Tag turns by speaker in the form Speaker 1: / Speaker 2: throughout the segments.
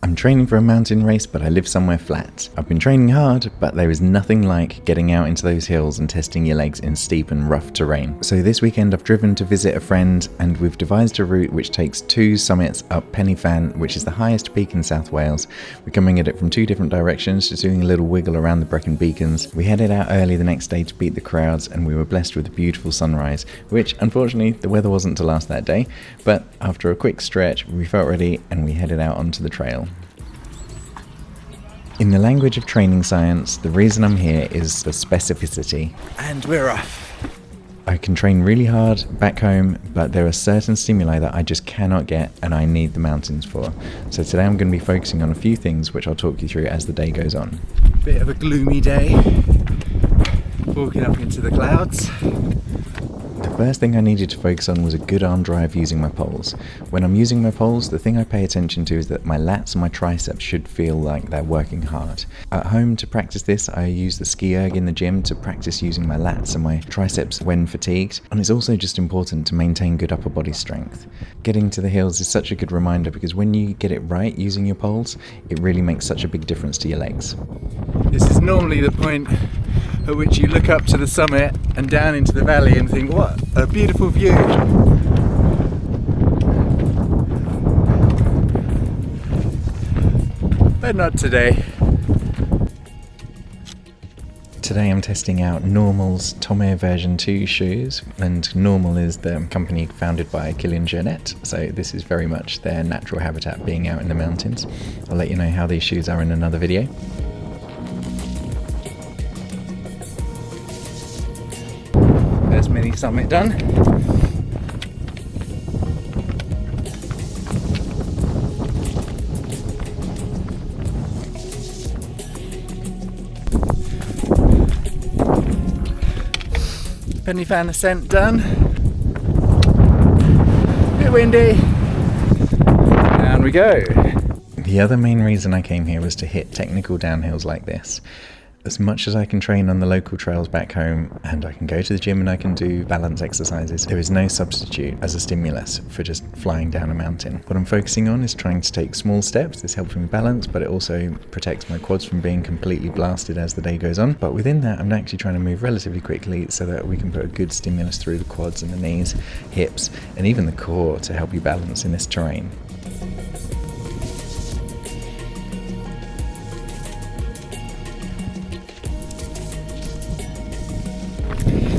Speaker 1: I'm training for a mountain race, but I live somewhere flat. I've been training hard, but there is nothing like getting out into those hills and testing your legs in steep and rough terrain. So this weekend I've driven to visit a friend, and we've devised a route which takes 2 summits up Pen y Fan, which is the highest peak in South Wales. We're coming at it from 2 different directions, just doing a little wiggle around the Brecon Beacons. We headed out early the next day to beat the crowds, and we were blessed with a beautiful sunrise, which unfortunately the weather wasn't to last that day, but after a quick stretch we felt ready and we headed out onto the trail. In the language of training science, the reason I'm here is the specificity.
Speaker 2: And we're off.
Speaker 1: I can train really hard back home, but there are certain stimuli that I just cannot get and I need the mountains for. So today I'm going to be focusing on a few things which I'll talk you through as the day goes on.
Speaker 2: Bit of a gloomy day. Walking up into the clouds.
Speaker 1: The first thing I needed to focus on was a good arm drive using my poles. When I'm using my poles, the thing I pay attention to is that my lats and my triceps should feel like they're working hard. At home, to practice this, I use the ski erg in the gym to practice using my lats and my triceps when fatigued, and it's also just important to maintain good upper body strength. Getting to the hills is such a good reminder because when you get it right using your poles, it really makes such a big difference to your legs.
Speaker 2: This is normally the point at which you look up to the summit and down into the valley and think, what a beautiful view. But not today.
Speaker 1: Today I'm testing out Normal's Tommy version 2 shoes, and Normal is the company founded by Kilian Jornet, so this is very much their natural habitat, being out in the mountains. I'll let you know how these shoes are in another video.
Speaker 2: There's mini summit done. Pen y Fan ascent done. Bit windy. Down we go.
Speaker 1: The other main reason I came here was to hit technical downhills like this. As much as I can train on the local trails back home, and I can go to the gym and I can do balance exercises, there is no substitute as a stimulus for just flying down a mountain. What I'm focusing on is trying to take small steps. This helps me balance, but it also protects my quads from being completely blasted as the day goes on. But within that, I'm actually trying to move relatively quickly so that we can put a good stimulus through the quads and the knees, hips, and even the core to help you balance in this terrain.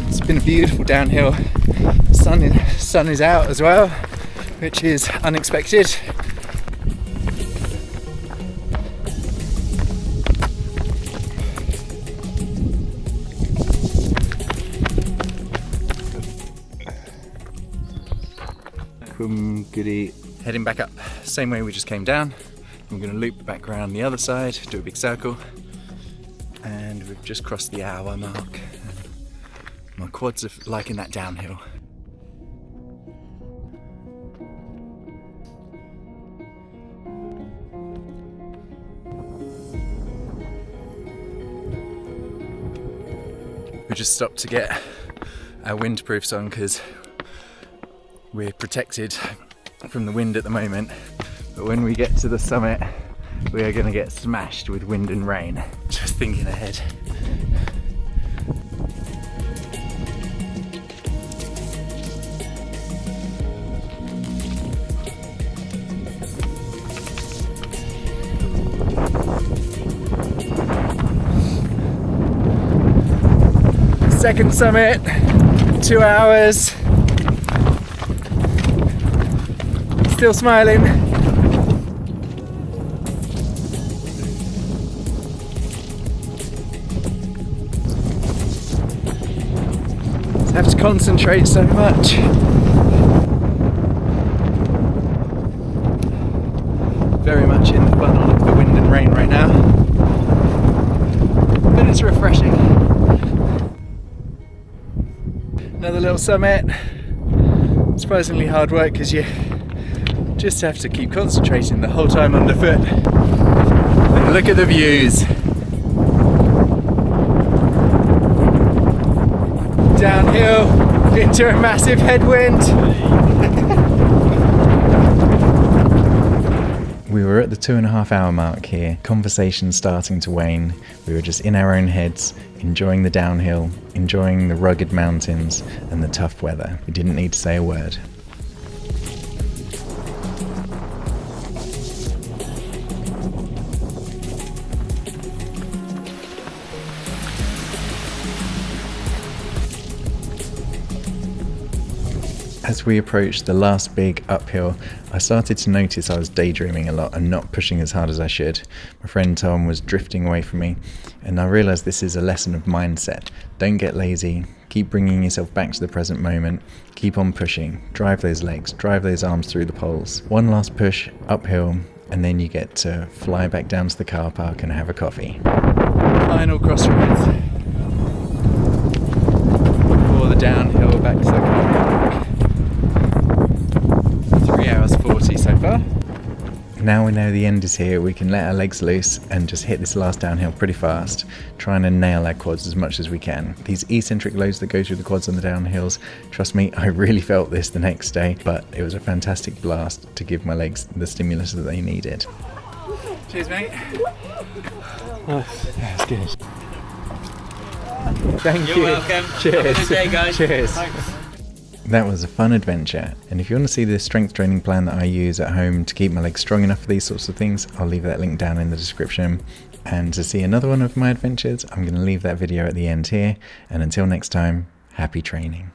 Speaker 2: It's been a beautiful downhill. Sun is out as well, which is unexpected. Goody. Heading back up, same way we just came down. I'm going to loop back around the other side, do a big circle, and we've just crossed the hour mark. My quads are liking that downhill. We just stopped to get our windproofs on because we're protected from the wind at the moment. But when we get to the summit, we are going to get smashed with wind and rain. Just thinking ahead. Second summit, 2 hours. Still smiling. Just have to concentrate so much. Very much in the funnel of the wind and rain right now. But it's refreshing. Another little summit. Surprisingly hard work because you just have to keep concentrating the whole time underfoot. And look at the views. Downhill into a massive headwind.
Speaker 1: We were at the 2.5 hour mark here, conversation starting to wane. We were just in our own heads, enjoying the downhill, enjoying the rugged mountains and the tough weather. We didn't need to say a word. As we approached the last big uphill, I started to notice I was daydreaming a lot and not pushing as hard as I should. My friend Tom was drifting away from me, and I realised this is a lesson of mindset. Don't get lazy, keep bringing yourself back to the present moment, keep on pushing, drive those legs, drive those arms through the poles. One last push uphill, and then you get to fly back down to the car park and have a coffee.
Speaker 2: Final crossroads before the downhill back to the car park. 3 hours 40 so far.
Speaker 1: Now we know the end is here, we can let our legs loose and just hit this last downhill pretty fast, trying to nail our quads as much as we can. These eccentric loads that go through the quads on the downhills, trust me, I really felt this the next day, but it was a fantastic blast to give my legs the stimulus that they needed.
Speaker 2: Cheers, mate.
Speaker 1: That's good. Thank you.
Speaker 3: You're welcome.
Speaker 1: Cheers.
Speaker 3: Have a good day, guys.
Speaker 1: Cheers.
Speaker 3: Thanks.
Speaker 1: That was a fun adventure, and if you want to see the strength training plan that I use at home to keep my legs strong enough for these sorts of things, I'll leave that link down in the description. And to see another one of my adventures, I'm going to leave that video at the end here, and until next time, happy training.